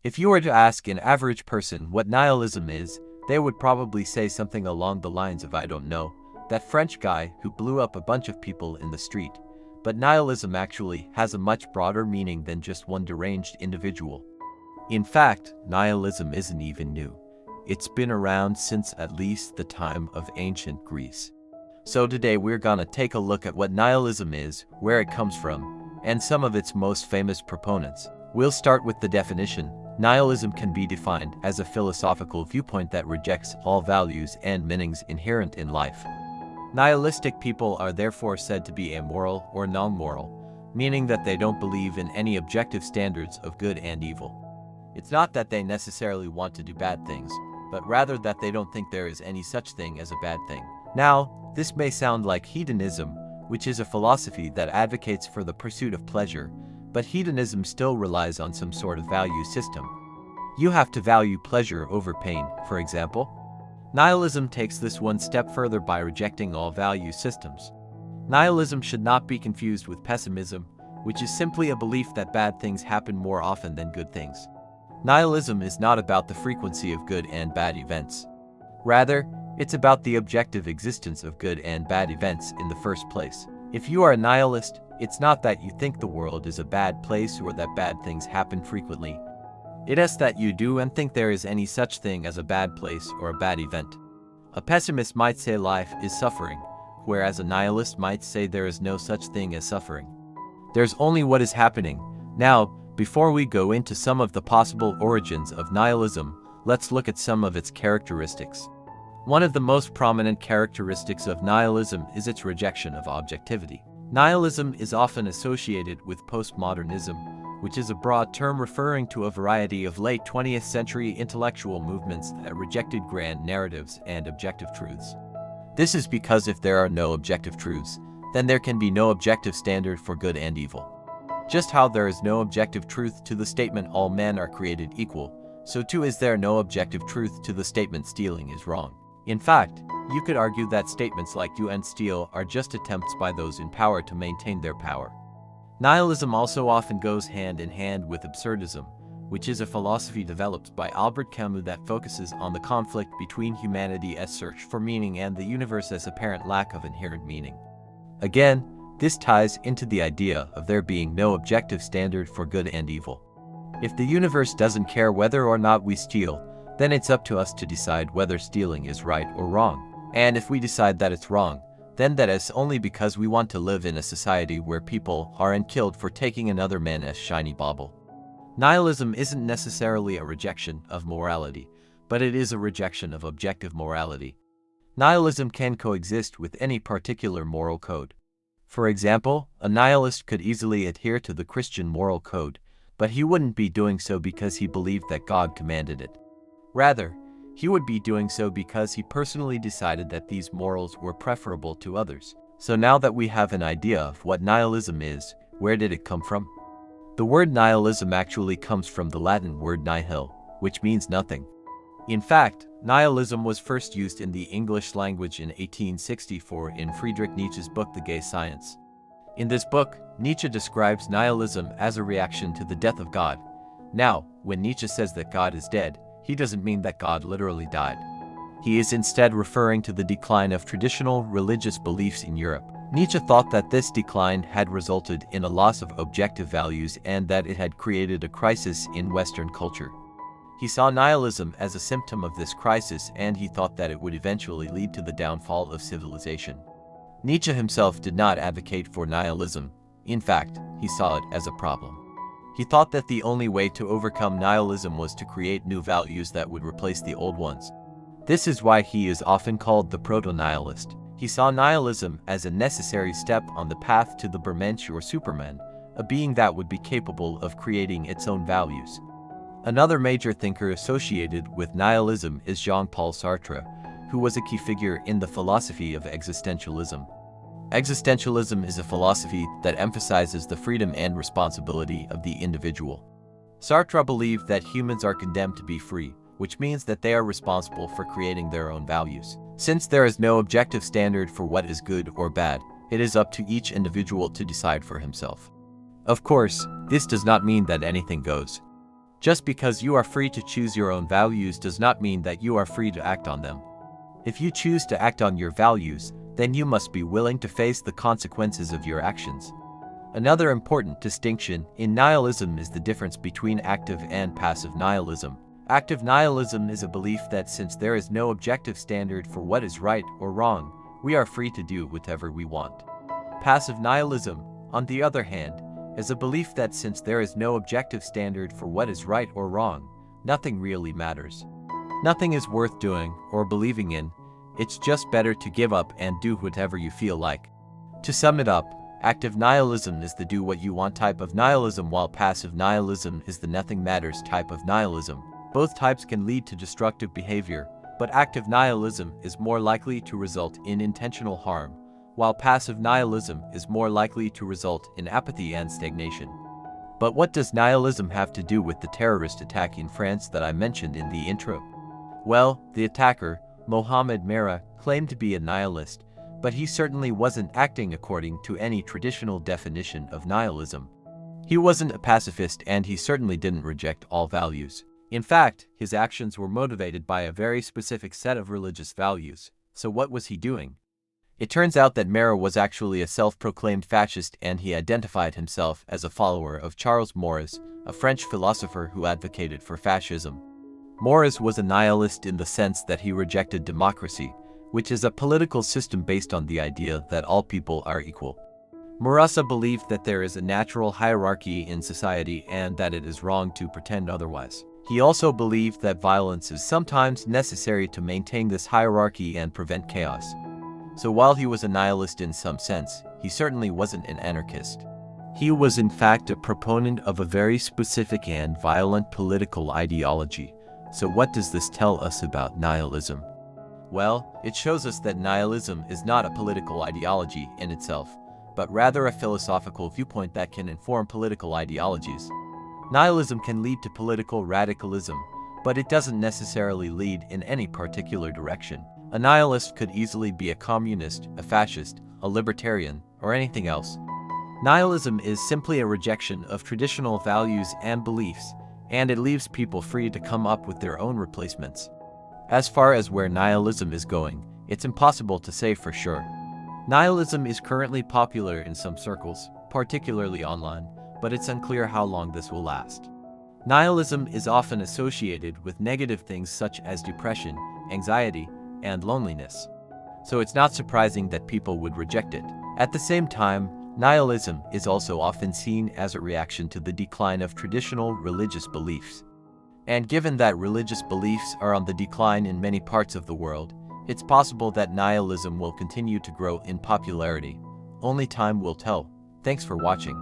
If you were to ask an average person what nihilism is, they would probably say something along the lines of, "I don't know, that French guy who blew up a bunch of people in the street." But nihilism actually has a much broader meaning than just one deranged individual. In fact, nihilism isn't even new. It's been around since at least the time of ancient Greece. So today we're gonna take a look at what nihilism is, where it comes from, and some of its most famous proponents. We'll start with the definition. Nihilism can be defined as a philosophical viewpoint that rejects all values and meanings inherent in life. Nihilistic people are therefore said to be amoral or non-moral, meaning that they don't believe in any objective standards of good and evil. It's not that they necessarily want to do bad things, but rather that they don't think there is any such thing as a bad thing. Now, this may sound like hedonism, which is a philosophy that advocates for the pursuit of pleasure, but hedonism still relies on some sort of value system. You have to value pleasure over pain, for example. Nihilism takes this one step further by rejecting all value systems. Nihilism should not be confused with pessimism, which is simply a belief that bad things happen more often than good things. Nihilism is not about the frequency of good and bad events. Rather, it's about the objective existence of good and bad events in the first place. If you are a nihilist, it's not that you think the world is a bad place or that bad things happen frequently. It is that you do and think there is any such thing as a bad place or a bad event. A pessimist might say life is suffering, whereas a nihilist might say there is no such thing as suffering. There's only what is happening. Now, before we go into some of the possible origins of nihilism, let's look at some of its characteristics. One of the most prominent characteristics of nihilism is its rejection of objectivity. Nihilism is often associated with postmodernism, which is a broad term referring to a variety of late 20th century intellectual movements that rejected grand narratives and objective truths. This is because if there are no objective truths, then there can be no objective standard for good and evil. Just how there is no objective truth to the statement all men are created equal, so too is there no objective truth to the statement stealing is wrong. In fact, you could argue that statements like "do and steal" are just attempts by those in power to maintain their power. Nihilism also often goes hand in hand with absurdism, which is a philosophy developed by Albert Camus that focuses on the conflict between humanity's search for meaning and the universe's apparent lack of inherent meaning. Again, this ties into the idea of there being no objective standard for good and evil. If the universe doesn't care whether or not we steal, then it's up to us to decide whether stealing is right or wrong. And if we decide that it's wrong, then that is only because we want to live in a society where people aren't killed for taking another man's shiny bauble. Nihilism isn't necessarily a rejection of morality, but it is a rejection of objective morality. Nihilism can coexist with any particular moral code. For example, a nihilist could easily adhere to the Christian moral code, but he wouldn't be doing so because he believed that God commanded it. Rather, he would be doing so because he personally decided that these morals were preferable to others. So now that we have an idea of what nihilism is, where did it come from? The word nihilism actually comes from the Latin word nihil, which means nothing. In fact, nihilism was first used in the English language in 1864 in Friedrich Nietzsche's book The Gay Science. In this book, Nietzsche describes nihilism as a reaction to the death of God. Now, when Nietzsche says that God is dead, he doesn't mean that God literally died. He is instead referring to the decline of traditional religious beliefs in Europe. Nietzsche thought that this decline had resulted in a loss of objective values and that it had created a crisis in Western culture. He saw nihilism as a symptom of this crisis, and he thought that it would eventually lead to the downfall of civilization. Nietzsche himself did not advocate for nihilism. In fact, he saw it as a problem. He thought that the only way to overcome nihilism was to create new values that would replace the old ones. This is why he is often called the proto-nihilist. He saw nihilism as a necessary step on the path to the Bermensch or Superman, a being that would be capable of creating its own values. Another major thinker associated with nihilism is Jean-Paul Sartre, who was a key figure in the philosophy of existentialism. Existentialism is a philosophy that emphasizes the freedom and responsibility of the individual. Sartre believed that humans are condemned to be free, which means that they are responsible for creating their own values. Since there is no objective standard for what is good or bad, it is up to each individual to decide for himself. Of course, this does not mean that anything goes. Just because you are free to choose your own values does not mean that you are free to act on them. If you choose to act on your values, then you must be willing to face the consequences of your actions. Another important distinction in nihilism is the difference between active and passive nihilism. Active nihilism is a belief that since there is no objective standard for what is right or wrong, we are free to do whatever we want. Passive nihilism, on the other hand, is a belief that since there is no objective standard for what is right or wrong, nothing really matters. Nothing is worth doing or believing in. It's just better to give up and do whatever you feel like. To sum it up, active nihilism is the do-what-you-want type of nihilism, while passive nihilism is the nothing matters type of nihilism. Both types can lead to destructive behavior, but active nihilism is more likely to result in intentional harm, while passive nihilism is more likely to result in apathy and stagnation. But what does nihilism have to do with the terrorist attack in France that I mentioned in the intro? Well, the attacker, Mohamed Merah, claimed to be a nihilist, but he certainly wasn't acting according to any traditional definition of nihilism. He wasn't a pacifist, and he certainly didn't reject all values. In fact, his actions were motivated by a very specific set of religious values. So what was he doing? It turns out that Merah was actually a self-proclaimed fascist, and he identified himself as a follower of Charles Maurras, a French philosopher who advocated for fascism. Maurras was a nihilist in the sense that he rejected democracy, which is a political system based on the idea that all people are equal. Maurras believed that there is a natural hierarchy in society and that it is wrong to pretend otherwise. He also believed that violence is sometimes necessary to maintain this hierarchy and prevent chaos. So while he was a nihilist in some sense, he certainly wasn't an anarchist. He was in fact a proponent of a very specific and violent political ideology. So what does this tell us about nihilism? Well, it shows us that nihilism is not a political ideology in itself, but rather a philosophical viewpoint that can inform political ideologies. Nihilism can lead to political radicalism, but it doesn't necessarily lead in any particular direction. A nihilist could easily be a communist, a fascist, a libertarian, or anything else. Nihilism is simply a rejection of traditional values and beliefs, and it leaves people free to come up with their own replacements. As far as where nihilism is going, it's impossible to say for sure. Nihilism is currently popular in some circles, particularly online, but it's unclear how long this will last. Nihilism is often associated with negative things such as depression, anxiety, and loneliness. So it's not surprising that people would reject it. At the same time, nihilism is also often seen as a reaction to the decline of traditional religious beliefs. And given that religious beliefs are on the decline in many parts of the world, it's possible that nihilism will continue to grow in popularity. Only time will tell. Thanks for watching.